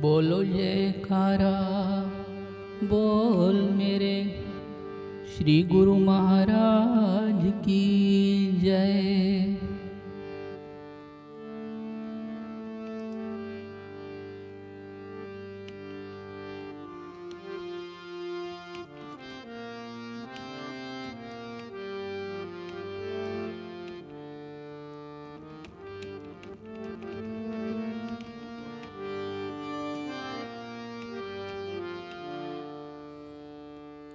बोलो जयकारा बोल मेरे श्री गुरु महाराज की जय।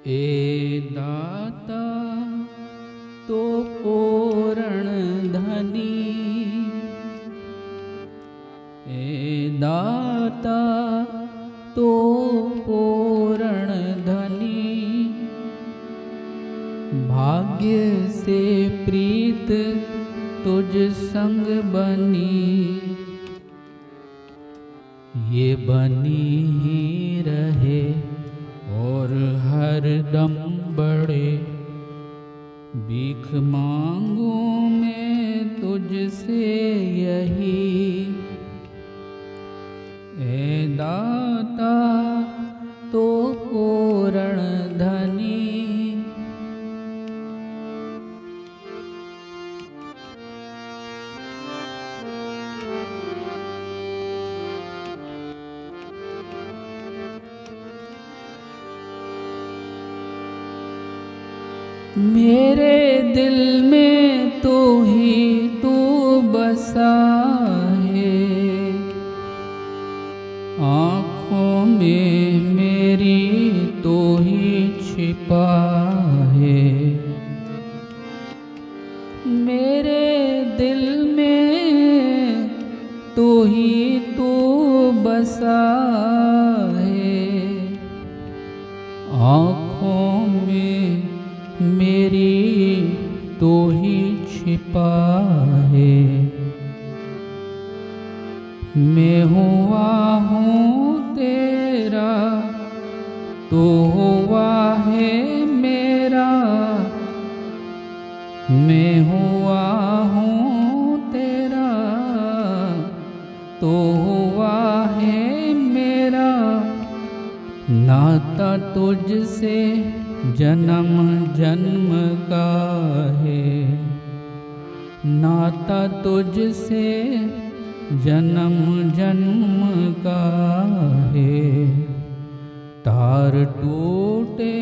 ए दाता तो पूर्ण धनी, ए दाता तो पूर्ण धनी, भाग्य से प्रीत तुझ संग बनी, ये बनी ही रहे और हर दम बड़े, भीख मांगू मैं तुझसे यही, ए दाता तो पूर्ण धनी। मेरे दिल में तो ही तू बसा है, आँखों में मेरी तो ही छिपा है, मेरे दिल में तो ही तू बसा है, आँखों में मेरी तो ही छिपा है। मैं हुआ हूँ तेरा, तू हुआ है मेरा, मैं हुआ हूँ तेरा, तू हुआ है मेरा, नाता तुझसे जन्म जन्म का है, नाता तुझसे जन्म जन्म का है, तार टूटे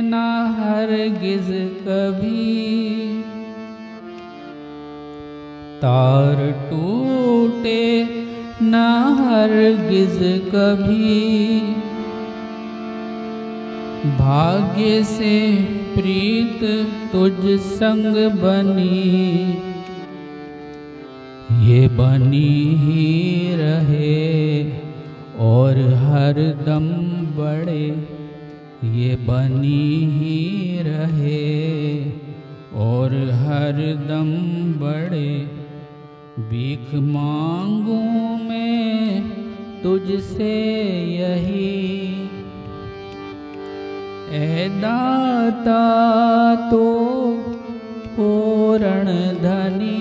ना हरगिज कभी, तार टूटे ना हरगिज कभी, भाग्य से प्रीत तुझ संग बनी, ये बनी ही रहे और हर दम बड़े, ये बनी ही रहे और हर दम बड़े, भीख मांगू मैं तुझसे यही, ए दाता तो पूर्ण धनी।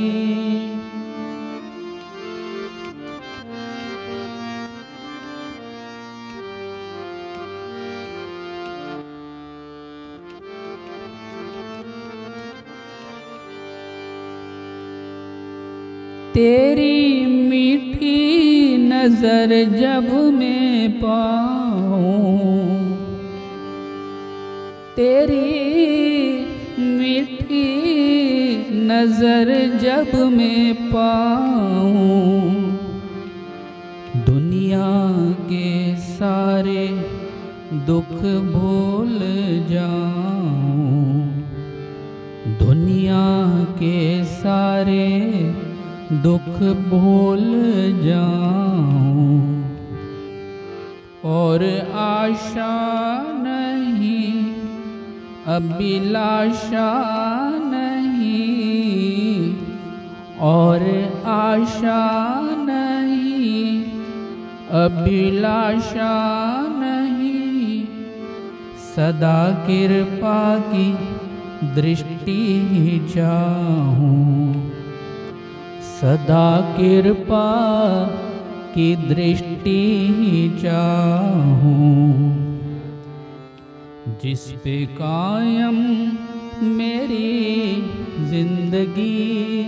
तेरी मीठी नजर जब मैं पाऊं, तेरी मीठी नजर जब मैं पाऊं, दुनिया के सारे दुख भूल जाऊं, दुनिया के सारे दुख भूल जाऊं, और आशा नहीं अभिलाषा नहीं, और आशा नहीं अभिलाषा नहीं, सदा कृपा की दृष्टि चाहूं, सदा कृपा की दृष्टि दृष्टि ही चाहूं, जिस पे कायम मेरी जिंदगी,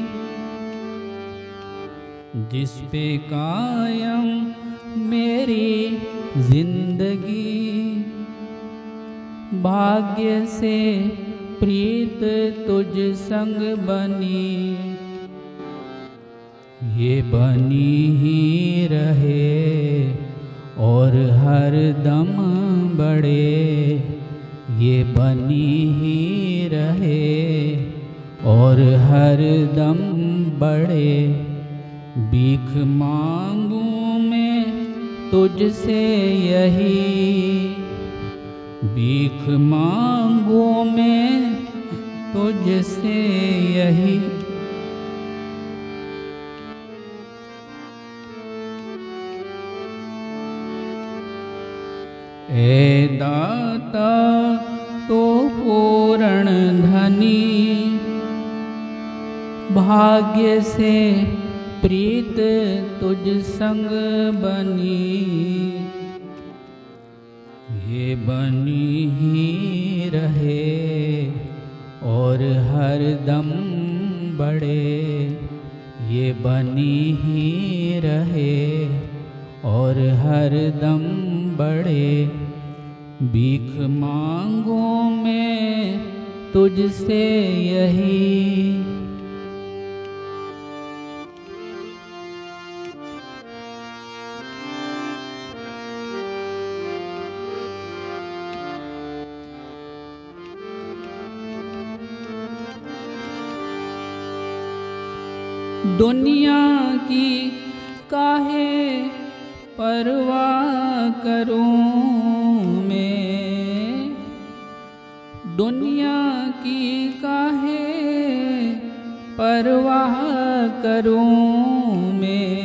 जिस पे कायम मेरी जिंदगी। भाग्य से प्रीत तुझ संग बनी, ये बनी ही रहे और हर दम बढ़े, ये बनी ही रहे और हर दम बढ़े। भीख मांगूं मैं तुझसे यही, भीख मांगूं मैं तुझसे यही। ए दाता तो पूर्ण धनी, भाग्य से प्रीत तुझ संग बनी, ये बनी ही रहे और हर दम बढ़े, ये बनी ही रहे और हर दम बढ़े। भीख मांगूं मैं तुझसे यही, दुनिया की काहे परवाह करूं मैं, दुनिया की काहे परवाह करूं मैं।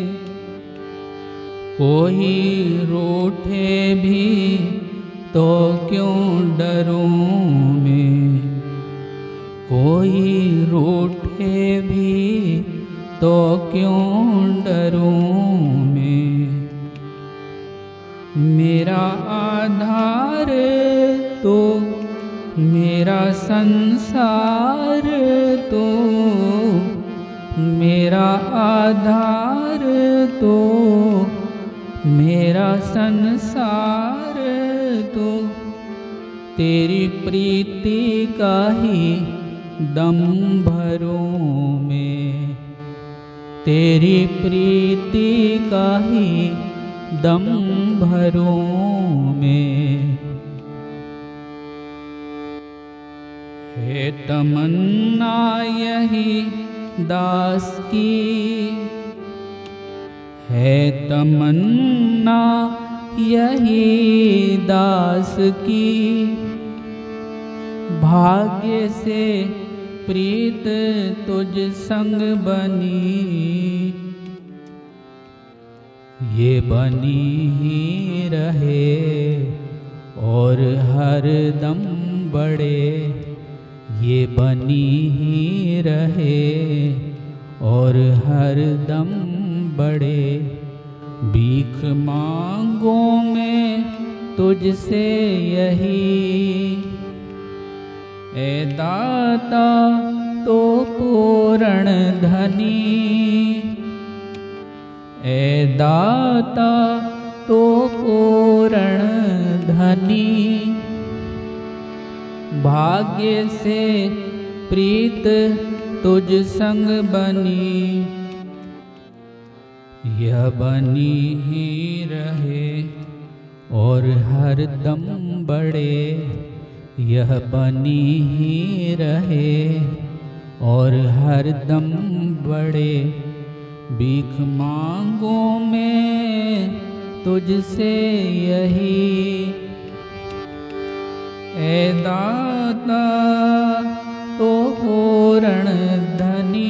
कोई रूठे भी तो क्यों डरूं मैं, कोई रूठे भी तो क्यों डरूं मैं। मेरा आधार तो मेरा संसार तो, मेरा आधार तो मेरा संसार तो, तेरी प्रीति का ही दम भरूं मैं, तेरी प्रीति का ही दम भरूं मैं। है तमन्ना यही दास की, है तमन्ना यही दास की। भाग्य से प्रीत तुझ संग बनी, ये बनी ही रहे और हर दम बढ़े, ये बनी ही रहे और हर दम बढ़े। भीख मांगो मैं तुझसे यही, ए दाता तो पूर्ण धनी, ए दाता तो पूर्ण धनी। भाग्य से प्रीत तुझ संग बनी, यह बनी ही रहे और हर दम बढ़े, यह बनी ही रहे और हर दम बढ़े। भीख मांगो मैं तुझसे यही, ए दाता तो पूर्ण धनी।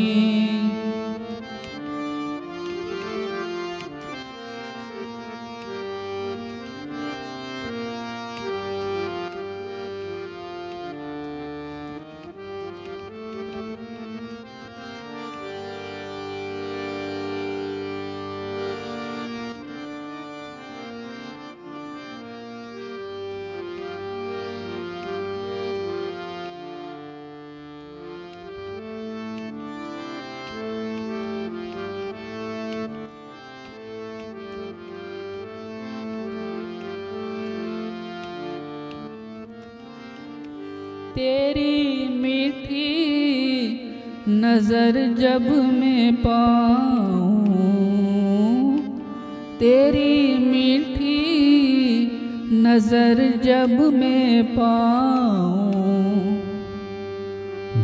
तेरी मीठी नजर जब मैं पाऊं, तेरी मीठी नजर जब मैं पाऊं,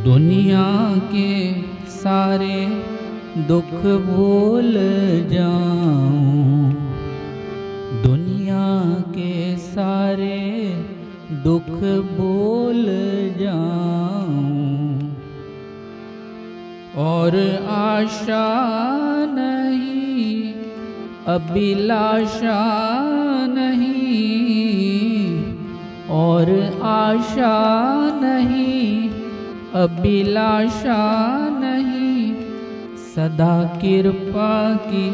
दुनिया के सारे दुख भूल जाऊं, दुनिया के सारे दुख भूल जाऊं, और आशा नहीं अभिलाषा नहीं, और आशा नहीं अभिलाषा नहीं, सदा कृपा की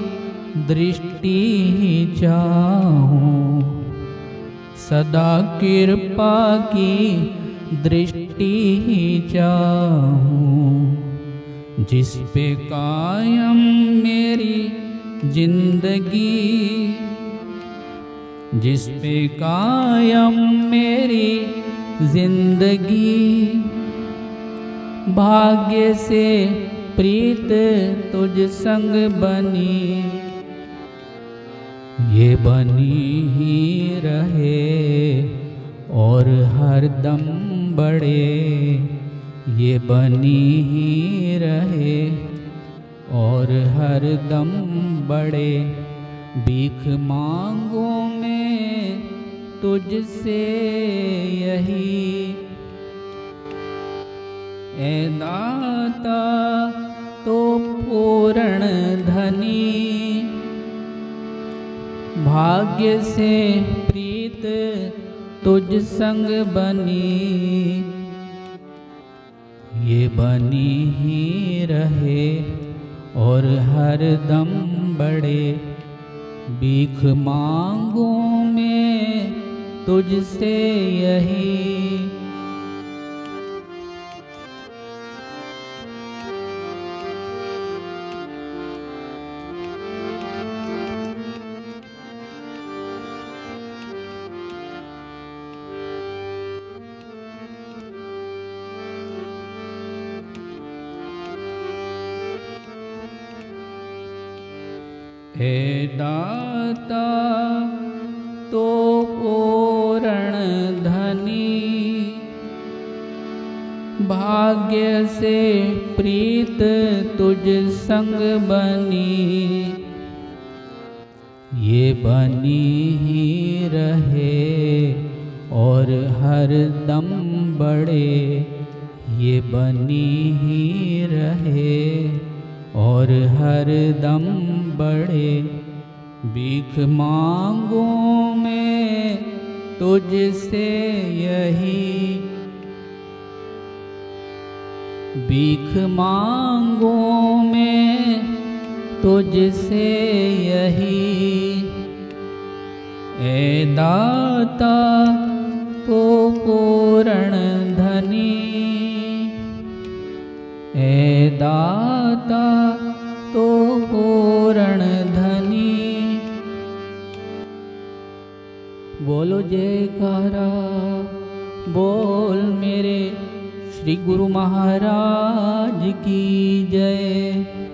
दृष्टि ही चाहूं, सदा कृपा की दृष्टि ही चाहूं, जिस पे कायम मेरी जिंदगी, जिस पे कायम मेरी जिंदगी, भाग्य से प्रीत तुझ संग बनी, ये बनी ही रहे और हरदम बढ़े, ये बनी ही रहे और हरदम बढ़े, भीख मांगो मैं तुझसे यही, ऐ दाता तो पूर्ण धनी, भाग्य से प्रीत तुझ संग बनी, ये बनी ही रहे और हरदम बढ़े, भीख मांगू मैं तुझसे यही। हे दाता तो पूर्ण धनी, भाग्य से प्रीत तुझ संग बनी, ये बनी ही रहे और हर दम बढ़े, ये बनी ही रहे और हर दम बढ़े, भीख मांगू मैं तुझसे यही, भीख मांगू मैं तुझसे यही। ऐ दाता तो पूर्ण धनी, ऐ दाता तो पूर्ण धनी। बोलो जयकारा, बोल मेरे श्री गुरु महाराज की जय।